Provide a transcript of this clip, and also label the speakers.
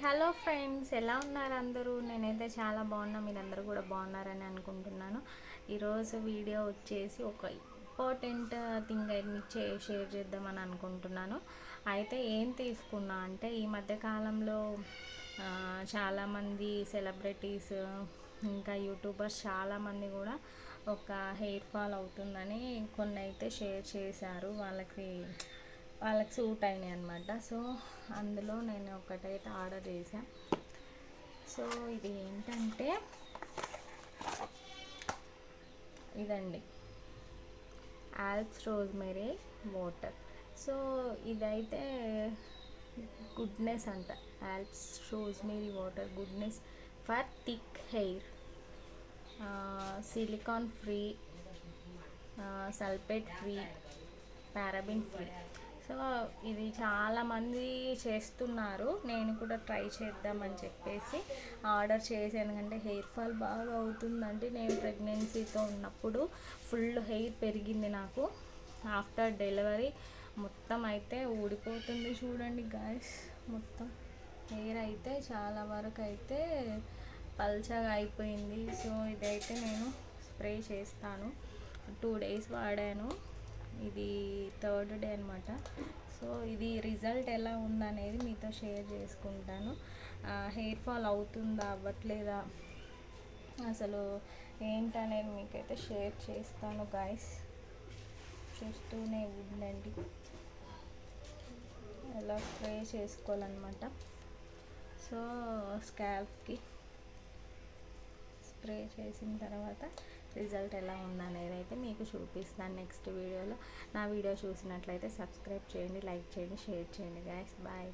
Speaker 1: Hello friends, ఎలా ఉన్నారు అందరూ? నేనైతే చాలా బాగున్నా, మీరందరూ కూడా బాగున్నారని అనుకుంటున్నాను. ఈరోజు వీడియో వచ్చేసి ఒక ఇంపార్టెంట్ థింగ్ అయితే షేర్ చేద్దామని అనుకుంటున్నాను. అయితే ఏం తీసుకున్నా అంటే ఈ మధ్యకాలంలో చాలామంది సెలబ్రిటీస్ ఇంకా యూట్యూబర్స్ చాలామంది కూడా ఒక హెయిర్ ఫాల్ అవుతుందని కొన్ని అయితే షేర్ చేశారు. వాళ్ళకి సూట్ అయినాయి అనమాట. సో అందులో నేను ఒకటైతే ఆర్డర్ చేశాను. సో ఇది ఏంటంటే ఇదండి, ఆల్ప్స్ రోజ్మెరీ వాటర్. సో ఇదైతే గుడ్నెస్ అంట. Alps rosemary water goodness for thick hair, silicon free, sulphate free, paraben free. So ఇది చాలామంది చేస్తున్నారు, నేను కూడా ట్రై చేద్దామని చెప్పేసి ఆర్డర్ చేసి, ఎందుకంటే హెయిర్ ఫాల్ బాగా అవుతుందండి. నేను ప్రెగ్నెన్సీతో ఉన్నప్పుడు ఫుల్ హెయిర్ పెరిగింది నాకు. ఆఫ్టర్ డెలివరీ మొత్తం అయితే ఊడిపోతుంది చూడండి గాయస్. మొత్తం హెయిర్ అయితే చాలా వరకు అయితే పల్చగా అయిపోయింది. సో ఇదైతే నేను స్ప్రే చేస్తాను. 2 days వాడాను, ఇది 3rd day అనమాట. సో ఇది రిజల్ట్ ఎలా ఉందనేది మీతో షేర్ చేసుకుంటాను. హెయిర్ ఫాల్ అవుతుందా అవ్వట్లేదా అసలు ఏంటనేది మీకైతే షేర్ చేస్తాను గాయస్. చూస్తూనే ఉండండి. ఎలా స్ప్రే చేసుకోవాలన్నమాట. సో స్కాల్ప్కి స్ప్రే చేసిన తర్వాత రిజల్ట్ ఎలా ఉందనేది అయితే మీకు చూపిస్తాను నెక్స్ట్ వీడియోలో. నా వీడియో చూసినట్లయితే సబ్స్క్రైబ్ చేయండి, లైక్ చేయండి, షేర్ చేయండి గాయస్. బాయ్.